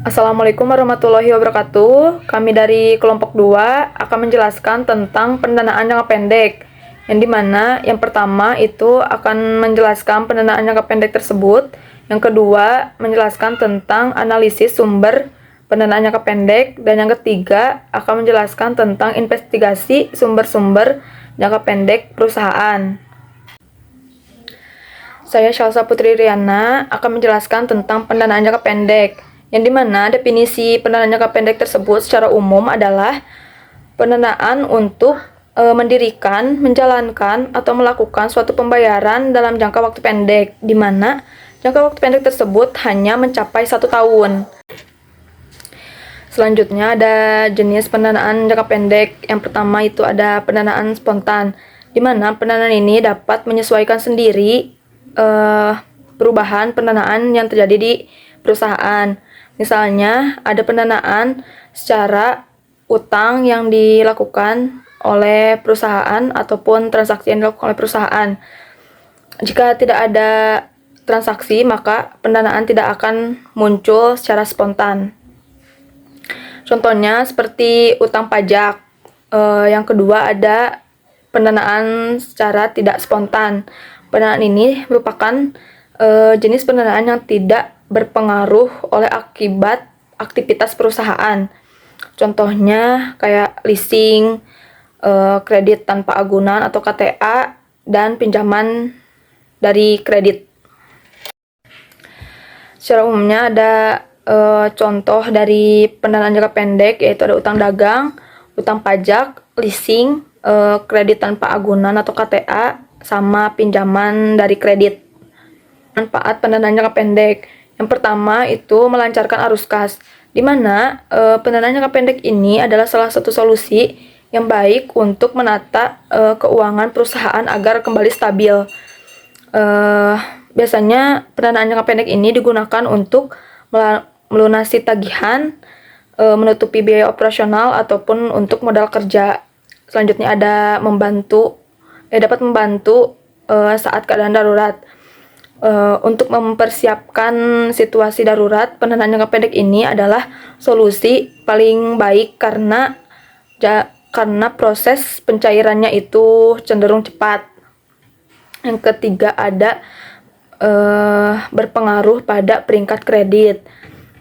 Assalamualaikum warahmatullahi wabarakatuh. Kami dari kelompok 2 akan menjelaskan tentang pendanaan jangka pendek. Yang dimana yang pertama itu akan menjelaskan pendanaan jangka pendek tersebut. Yang kedua menjelaskan tentang analisis sumber pendanaan jangka pendek. Dan yang ketiga akan menjelaskan tentang investigasi sumber-sumber jangka pendek perusahaan. Saya Shalsa Putri Riana akan menjelaskan tentang pendanaan jangka pendek. Yang dimana definisi pendanaan jangka pendek tersebut secara umum adalah pendanaan untuk mendirikan, menjalankan, atau melakukan suatu pembayaran dalam jangka waktu pendek, di mana jangka waktu pendek tersebut hanya mencapai 1 tahun. Selanjutnya ada jenis pendanaan jangka pendek. Yang pertama itu ada pendanaan spontan, di mana pendanaan ini dapat menyesuaikan sendiri perubahan pendanaan yang terjadi di perusahaan. Misalnya, ada pendanaan secara utang yang dilakukan oleh perusahaan ataupun transaksi yang dilakukan oleh perusahaan. Jika tidak ada transaksi, maka pendanaan tidak akan muncul secara spontan. Contohnya seperti utang pajak. Yang kedua ada pendanaan secara tidak spontan. Pendanaan ini merupakan jenis pendanaan yang tidak berpengaruh oleh akibat aktivitas perusahaan. Contohnya kayak leasing, kredit tanpa agunan atau KTA, dan pinjaman dari kredit. Secara umumnya ada contoh dari pendanaan jangka pendek, yaitu ada utang dagang, utang pajak, leasing, kredit tanpa agunan atau KTA, sama pinjaman dari kredit. Manfaat pendanaan jangka pendek. Yang pertama itu melancarkan arus kas, di mana pendanaan jangka pendek ini adalah salah satu solusi yang baik untuk menata keuangan perusahaan agar kembali stabil. Biasanya pendanaan jangka pendek ini digunakan untuk melunasi tagihan, menutupi biaya operasional, ataupun untuk modal kerja. Selanjutnya ada dapat membantu saat keadaan darurat. Untuk mempersiapkan situasi darurat, pendanaan jangka pendek ini adalah solusi paling baik karena proses pencairannya itu cenderung cepat. Yang ketiga ada berpengaruh pada peringkat kredit,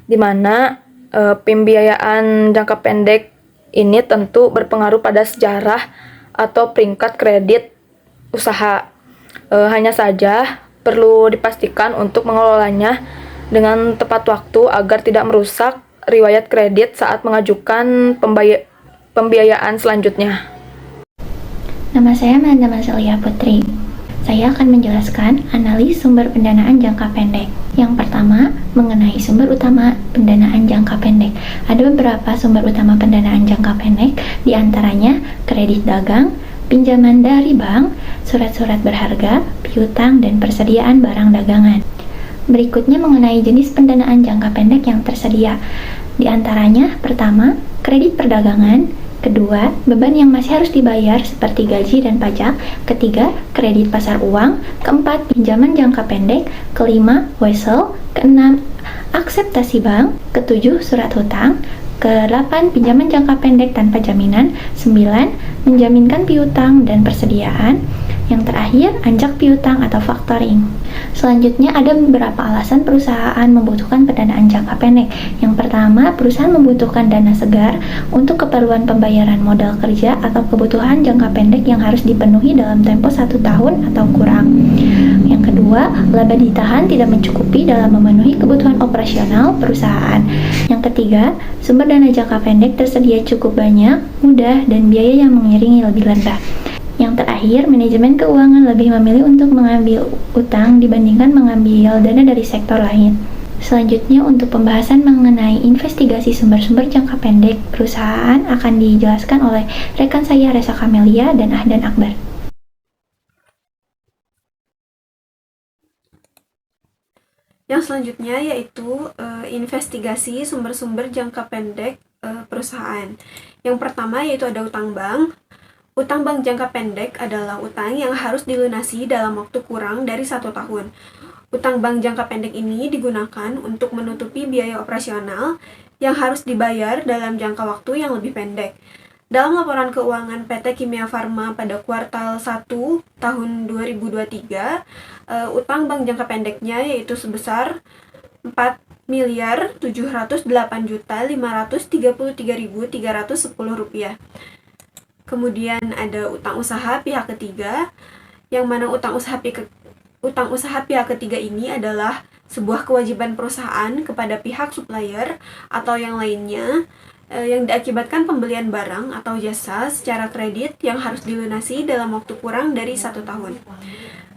di mana pembiayaan jangka pendek ini tentu berpengaruh pada sejarah atau peringkat kredit usaha. Hanya saja perlu dipastikan untuk mengelolanya dengan tepat waktu agar tidak merusak riwayat kredit saat mengajukan pembiayaan selanjutnya. Nama saya Manda Masalia Putri. Saya akan menjelaskan analis sumber pendanaan jangka pendek. Yang pertama, mengenai sumber utama pendanaan jangka pendek. Ada beberapa sumber utama pendanaan jangka pendek, di antaranya kredit dagang, pinjaman dari bank, surat-surat berharga, piutang, dan persediaan barang dagangan. Berikutnya mengenai jenis pendanaan jangka pendek yang tersedia. Di antaranya, pertama, kredit perdagangan, kedua, beban yang masih harus dibayar seperti gaji dan pajak, ketiga, kredit pasar uang, keempat, pinjaman jangka pendek, kelima, wesel, keenam, akseptasi bank, ketujuh, surat hutang, ke-8 pinjaman jangka pendek tanpa jaminan, 9 menjaminkan piutang dan persediaan, yang terakhir anjak piutang atau factoring. Selanjutnya ada beberapa alasan perusahaan membutuhkan pendanaan jangka pendek. Yang pertama, perusahaan membutuhkan dana segar untuk keperluan pembayaran modal kerja atau kebutuhan jangka pendek yang harus dipenuhi dalam tempo 1 tahun atau kurang. Yang kedua, laba ditahan tidak mencukupi dalam memenuhi kebutuhan operasional perusahaan. Yang ketiga, sumber dana jangka pendek tersedia cukup banyak, mudah, dan biaya yang mengiringi lebih rendah. Yang terakhir, manajemen keuangan lebih memilih untuk mengambil utang dibandingkan mengambil dana dari sektor lain. Selanjutnya, untuk pembahasan mengenai investigasi sumber-sumber jangka pendek perusahaan akan dijelaskan oleh rekan saya Resa Kamelia dan Ahdan Akbar. Yang selanjutnya yaitu investigasi sumber-sumber jangka pendek perusahaan. Yang pertama yaitu ada utang bank. Utang bank jangka pendek adalah utang yang harus dilunasi dalam waktu kurang dari 1 tahun. Utang bank jangka pendek ini digunakan untuk menutupi biaya operasional yang harus dibayar dalam jangka waktu yang lebih pendek. Dalam laporan keuangan PT Kimia Farma pada kuartal 1 tahun 2023, utang bank jangka pendeknya yaitu sebesar 4.708.533.310 rupiah. Kemudian ada utang usaha pihak ketiga, yang mana utang usaha pihak ketiga ini adalah sebuah kewajiban perusahaan kepada pihak supplier atau yang lainnya yang diakibatkan pembelian barang atau jasa secara kredit yang harus dilunasi dalam waktu kurang dari 1 tahun.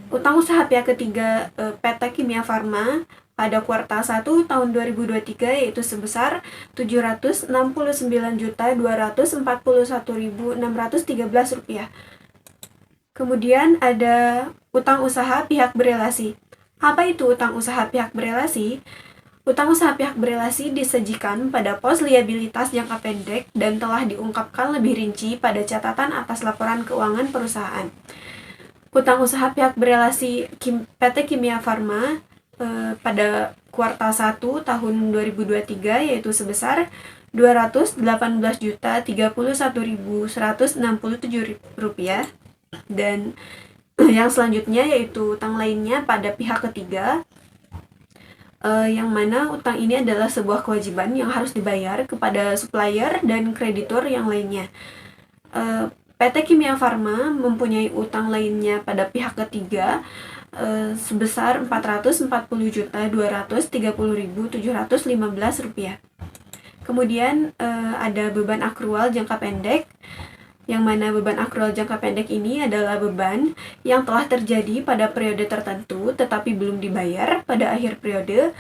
Utang usaha pihak ketiga PT Kimia Farma pada kuartal 1 tahun 2023 yaitu sebesar Rp769.241.613. Kemudian ada utang usaha pihak berelasi. Apa itu utang usaha pihak berelasi? Utang usaha pihak berelasi disajikan pada pos liabilitas jangka pendek dan telah diungkapkan lebih rinci pada catatan atas laporan keuangan perusahaan. Utang usaha pihak berelasi PT Kimia Farma pada kuartal 1 tahun 2023 yaitu sebesar Rp218.031.167 dan yang selanjutnya yaitu utang lainnya pada pihak ketiga, yang mana utang ini adalah sebuah kewajiban yang harus dibayar kepada supplier dan kreditur yang lainnya. PT Kimia Farma mempunyai utang lainnya pada pihak ketiga sebesar Rp440.230.715. Kemudian ada beban akrual jangka pendek, yang mana beban akrual jangka pendek ini adalah beban yang telah terjadi pada periode tertentu tetapi belum dibayar pada akhir periode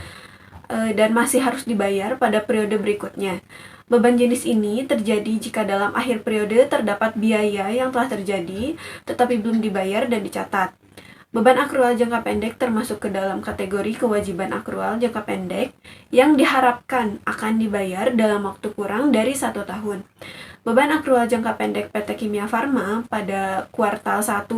dan masih harus dibayar pada periode berikutnya. Beban jenis ini terjadi jika dalam akhir periode terdapat biaya yang telah terjadi tetapi belum dibayar dan dicatat. Beban akrual jangka pendek termasuk ke dalam kategori kewajiban akrual jangka pendek yang diharapkan akan dibayar dalam waktu kurang dari 1 tahun. Beban akrual jangka pendek PT Kimia Farma pada kuartal 1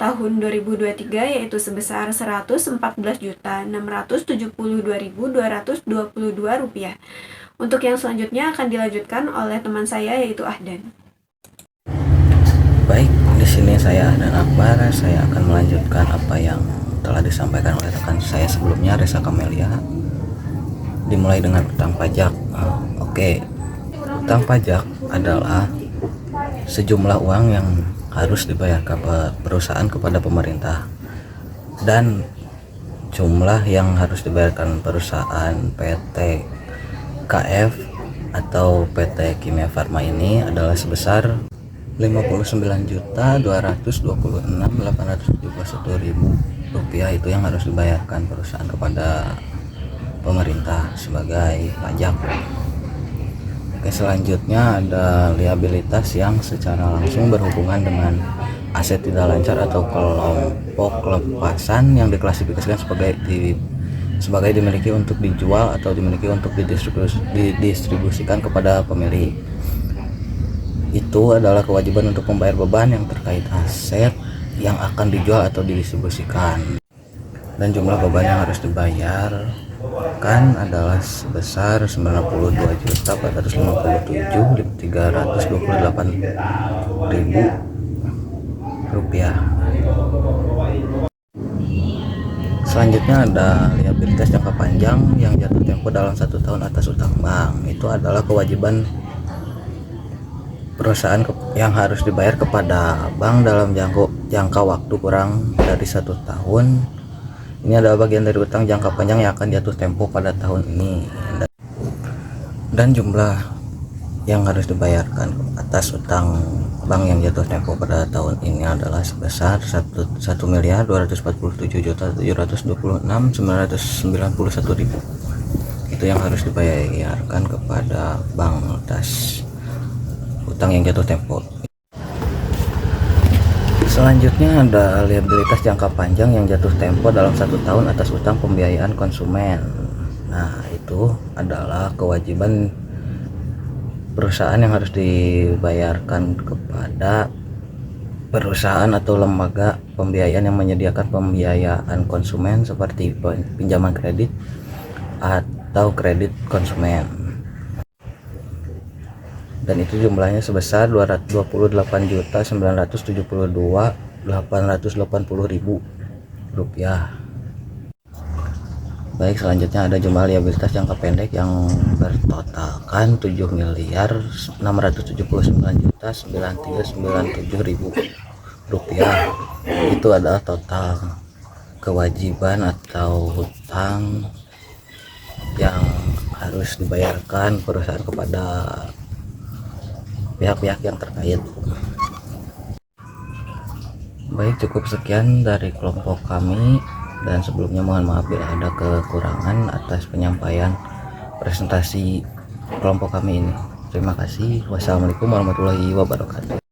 tahun 2023 yaitu sebesar Rp114.672.222. Untuk yang selanjutnya akan dilanjutkan oleh teman saya yaitu Ahdan. Baik, di sini saya Ahdan Akbar. Saya akan melanjutkan apa yang telah disampaikan oleh rekan saya sebelumnya, Reza Kamelia. Dimulai dengan utang pajak. Utang pajak adalah sejumlah uang yang harus dibayar ke perusahaan kepada pemerintah, dan jumlah yang harus dibayarkan perusahaan PT KF atau PT Kimia Farma ini adalah sebesar Rp59.226.871.000. Itu yang harus dibayarkan perusahaan kepada pemerintah sebagai pajak. Selanjutnya ada liabilitas yang secara langsung berhubungan dengan aset tidak lancar atau kelompok lepasan yang diklasifikasikan sebagai dimiliki untuk dijual atau dimiliki untuk didistribusikan kepada pemilik. Itu adalah kewajiban untuk membayar beban yang terkait aset yang akan dijual atau didistribusikan. Dan jumlah beban yang harus dibayar kan adalah sebesar Rp92.328.000. Selanjutnya ada liabilitas jangka panjang yang jatuh tempo dalam 1 tahun atas utang bank. Itu adalah kewajiban perusahaan yang harus dibayar kepada bank dalam jangka waktu kurang dari 1 tahun. Ini adalah bagian dari utang jangka panjang yang akan jatuh tempo pada tahun ini. Dan jumlah yang harus dibayarkan atas utang bank yang jatuh tempo pada tahun ini adalah sebesar Rp1.247.726.991.000. Itu yang harus dibayarkan kepada bank atas utang yang jatuh tempo. Selanjutnya ada liabilitas jangka panjang yang jatuh tempo dalam 1 tahun atas utang pembiayaan konsumen. Nah, itu adalah kewajiban perusahaan yang harus dibayarkan kepada perusahaan atau lembaga pembiayaan yang menyediakan pembiayaan konsumen seperti pinjaman kredit atau kredit konsumen. Dan itu jumlahnya sebesar 228.972.880.000 rupiah. Baik, selanjutnya ada jumlah liabilitas jangka pendek yang bertotalkan 7.679.997.000 rupiah. Itu adalah total kewajiban atau hutang yang harus dibayarkan perusahaan kepada pihak-pihak yang terkait. Baik, cukup sekian dari kelompok kami, dan sebelumnya mohon maaf bila ada kekurangan atas penyampaian presentasi kelompok kami ini. Terima kasih. Wassalamualaikum warahmatullahi wabarakatuh.